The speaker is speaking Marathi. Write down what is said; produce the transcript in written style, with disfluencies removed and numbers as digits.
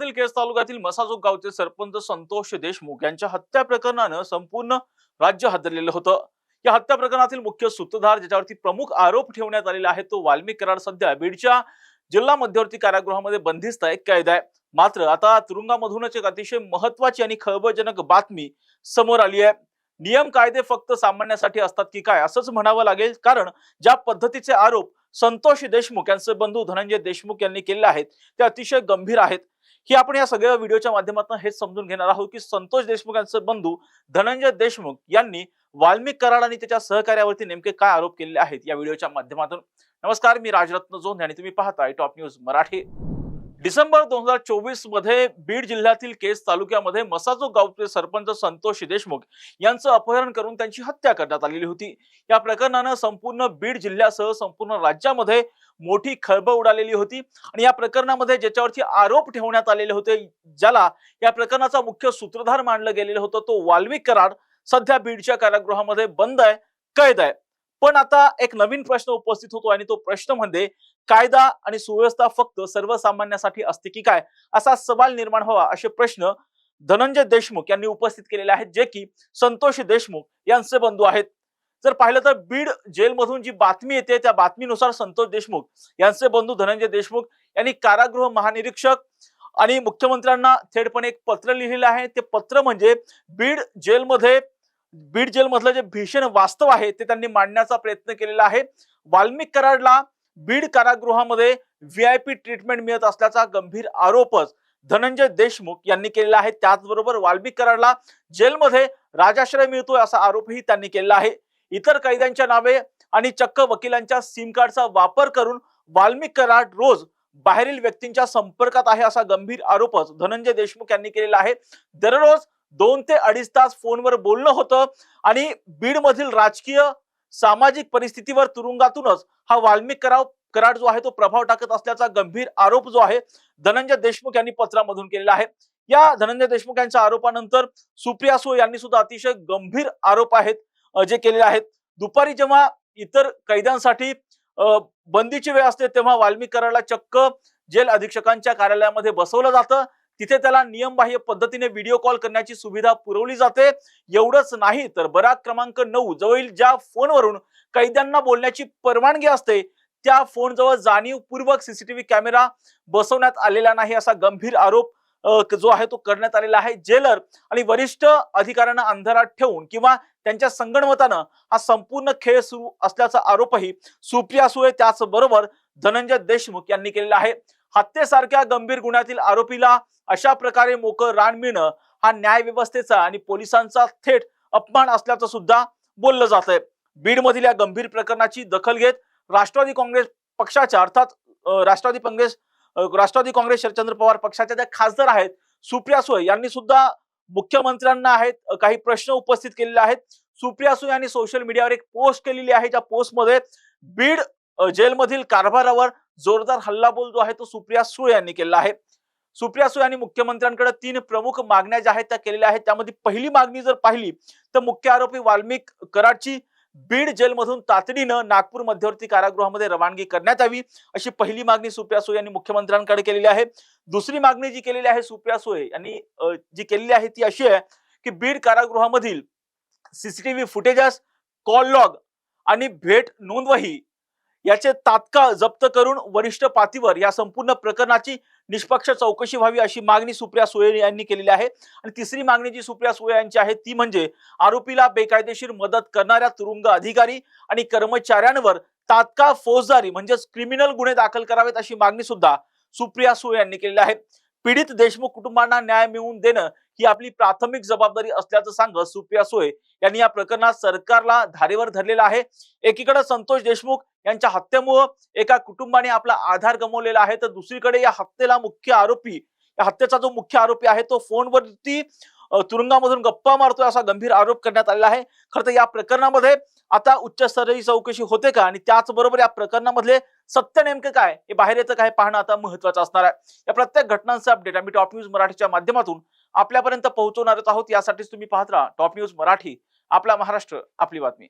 जिल्ह्यातील केज तालुक्यातील मसाजोग गावचे सरपंच संतोष देशमुख यांच्या हत्या प्रकरणानं संपूर्ण राज्य हादरलेलं होतं। या हत्या प्रकरणातील मुख्य सूत्रधार ज्याच्यावरती प्रमुख आरोप ठेवण्यात आलेला आहे तो वाल्मिक कराड सध्या बीडच्या जिल्हा मध्यवर्ती कारागृहामध्ये बंदिस्त आहे, कैद आहे। मात्र आता तुरुंगामधूनच एक अतिशय महत्वाची आणि खळबळजनक बातमी समोर आली आहे। नियम कायदे फक्त सामान्यासाठी असतात की काय असंच म्हणावं लागेल, कारण ज्या पद्धतीचे आरोप संतोष देशमुख यांचे बंधू धनंजय देशमुख यांनी केले आहेत ते अतिशय गंभीर आहेत। ही आपण या सगळ्या व्हिडिओच्या माध्यमातून हेच समजून घेणार आहोत की संतोष देशमुख यांचे बंधू धनंजय देशमुख यांनी वाल्मिक कराड आणि त्याच्या सहकार्यावरती नेमके काय आरोप केलेले आहेत या व्हिडिओच्या माध्यमातून। नमस्कार, मी राजरत्न जोंधे आणि तुम्ही पाहताय टॉप न्यूज मराठी। डिसेंबर 2024 मध्ये बीड जिल्ह्यातील केज तालुक्यामध्ये मसाजोग गावचे सरपंच संतोष देशमुख यांचं अपहरण करून त्यांची हत्या करण्यात आलेली होती। या प्रकरणानं संपूर्ण बीड जिल्ह्यासह संपूर्ण राज्यामध्ये मोठी खळबळ उडालेली होती आणि या प्रकरणामध्ये ज्याच्यावरती आरोप ठेवण्यात आलेले होते, ज्याला या प्रकरणाचा मुख्य सूत्रधार मानलं गेलेलं होतं, तो वाल्मिक कराड सध्या बीडच्या कारागृहामध्ये बंद आहे, कैद आहे। पण आता एक नवीन प्रश्न उपस्थित होतो आणि तो प्रश्न म्हणजे कायदा आणि सुव्यवस्था फक्त सर्वसामान्यांसाठी असते की काय असा सवाल निर्माण व्हावा असे प्रश्न धनंजय देशमुख यांनी उपस्थित केलेले आहेत, जे की संतोष देशमुख यांचे बंधू आहेत। जर पाहिलं तर बीड जेलमधून जी बातमी येते त्या बातमीनुसार संतोष देशमुख यांचे बंधू धनंजय देशमुख यांनी कारागृह महानिरीक्षक आणि मुख्यमंत्र्यांना थेटपणे एक पत्र लिहिलेलं आहे। ते पत्र म्हणजे बीड जेलमधलं जे भीषण वास्तव आहे ते त्यांनी मांडण्याचा प्रयत्न केलेला आहे। वाल्मिक कराडला बीड कारागृहामध्ये VIP ट्रीटमेंट मिळत असल्याचा गंभीर आरोपच धनंजय देशमुख यांनी केलेला आहे। त्याचबरोबर वाल्मिक कराडला जेलमध्ये राजाश्रय मिळतोय असा आरोपही त्यांनी केला आहे। इतर कैद्यांच्या नावे आणि चक्क वकिलांच्या सिम कार्डचा वापर करून वाल्मिक कराड रोज बाहेरील व्यक्तींच्या संपर्कात आहे असा गंभीर आरोपच धनंजय देशमुख यांनी केलेला आहे। दररोज 2 ते 2.5 तास फोनवर बोलणं होतं आणि बीड मधील राजकीय सामाजिक परिस्थितीवर तुरुंगातूनच हा वाल्मिक कराड जो आहे तो प्रभाव टाकत असल्याचा गंभीर आरोप जो आहे धनंजय देशमुख यांनी पत्रामधून केलेला आहे। या धनंजय देशमुख यांच्या आरोपानंतर सुप्रिया सुळे यांनी सुद्धा अतिशय गंभीर आरोप आहेत जे केलेले आहेत। दुपारी जेव्हा इतर कैद्यांसाठी बंदीची वेळ असते तेव्हा वाल्मिक कराडला चक्क जेल अधीक्षकांच्या कार्यालयामध्ये बसवलं जातं। तिथे त्याला नियमबाह्य पद्धतीने व्हिडिओ कॉल करण्याची सुविधा पुरवली जाते। एवढंच नाही तर बराक क्रमांक 9 जवळील ज्या फोनवरून कैद्यांना बोलण्याची परवानगी असते त्या फोन जवळ जाणीवपूर्वक CCTV कॅमेरा बसवण्यात आलेला नाही असा गंभीर आरोप जो आहे तो करण्यात आलेला आहे। जेलर आणि वरिष्ठ अधिकाऱ्यांना अंधारात ठेवून किंवा त्यांच्या संगणमतानं हा संपूर्ण खेळ सुरू असल्याचा आरोपही सुप्रिया सुळे त्याचबरोबर धनंजय देशमुख यांनी केलेला आहे। हत्येसारख्या गंभीर गुन्ह्यातील आरोपीला अशा प्रकारे मोकळं रान मिळणं हा न्याय व्यवस्थेचा आणि पोलिसांचा थेट अपमान असल्याचं सुद्धा बोललं जात आहे। बीड मधील या गंभीर प्रकरणाची दखल घेत राष्ट्रवादी काँग्रेस पक्षाच्या अर्थात राष्ट्रवादी काँग्रेस शरदचंद्र पवार पक्षाच्या त्या खासदार आहेत सुप्रिया सुळे यांनी सुद्धा मुख्यमंत्र्यांना आहेत काही प्रश्न उपस्थित केलेले आहेत। सुप्रिया सुळे यांनी सोशल मीडियावर एक पोस्ट केलेली आहे, ज्या पोस्टमध्ये बीड जेलमधील कारभारावर जोरदार हल्लाबोल जो आहे तो सुप्रिया सुळे यांनी केला आहे। सुप्रिया सुळे यांनी मुख्यमंत्र्यांकडे 3 प्रमुख मागण्या ज्या आहेत त्या केलेल्या आहेत। त्यामध्ये पहिली मागणी जर पाहिली तर मुख्य आरोपी वाल्मिक कराडची बीड जेलमधून तातडीनं नागपूर मध्यवर्ती कारागृहामध्ये रवानगी करण्यात यावी अशी पहिली मागणी सुप्रिया सुळे यांनी मुख्यमंत्र्यांकडे केलेली आहे। दुसरी मागणी जी केलेली आहे सुप्रिया सुळे यांनी जी केलेली आहे ती अशी आहे की बीड कारागृहामधील CCTV फुटेजेस, कॉल लॉग आणि भेट नोंदवही याचे तात्काळ जप्त करून वरिष्ठ पातळीवर या संपूर्ण प्रकरणाची निष्पक्ष चौकशी व्हावी अशी मागणी सुप्रिया सुळे यांनी केलेली आहे। आणि तिसरी मागणी जी सुप्रिया सुळे यांची आहे ती म्हणजे आरोपीला बेकायदेशीर मदत करणाऱ्या तुरुंग अधिकारी आणि कर्मचाऱ्यांवर तात्काळ फौजदारी म्हणजेच क्रिमिनल गुन्हे दाखल करावेत अशी मागणी सुद्धा सुप्रिया सुळे यांनी केलेली आहे। पीडित देशमुख कुटुंबांना न्याय मिळवून देणं ही आपली प्राथमिक जबाबदारी असल्याचं सांगत सुप्रिया सुळे यांनी या प्रकरणात सरकारला धारेवर धरलेला आहे। एकीकडे संतोष देशमुख यांच्या हत्येमुळे एका कुटुंबाने आपला आधार गमावलेला आहे, तर दुसरीकडे या हत्येचा जो मुख्य आरोपी आहे तो फोनवरती तुरुंगामधून गप्पा मारतोय असा गंभीर आरोप करण्यात आलेला आहे। खरं तर या प्रकरणामध्ये आता उच्चस्तरीय चौकशी होते का आणि त्याचबरोबर या प्रकरणामधले सत्य नेमकं काय हे बाहेर येतं काय पाहणं आता महत्त्वाचं असणार आहे। या प्रत्येक घटनांचे अपडेट आम्ही टॉप न्यूज मराठीच्या माध्यमातून आपल्यापर्यंत पोहोचवणारच आहोत। यासाठीच तुम्ही पाहत राहा टॉप न्यूज मराठी, आपला महाराष्ट्र आपली बातमी।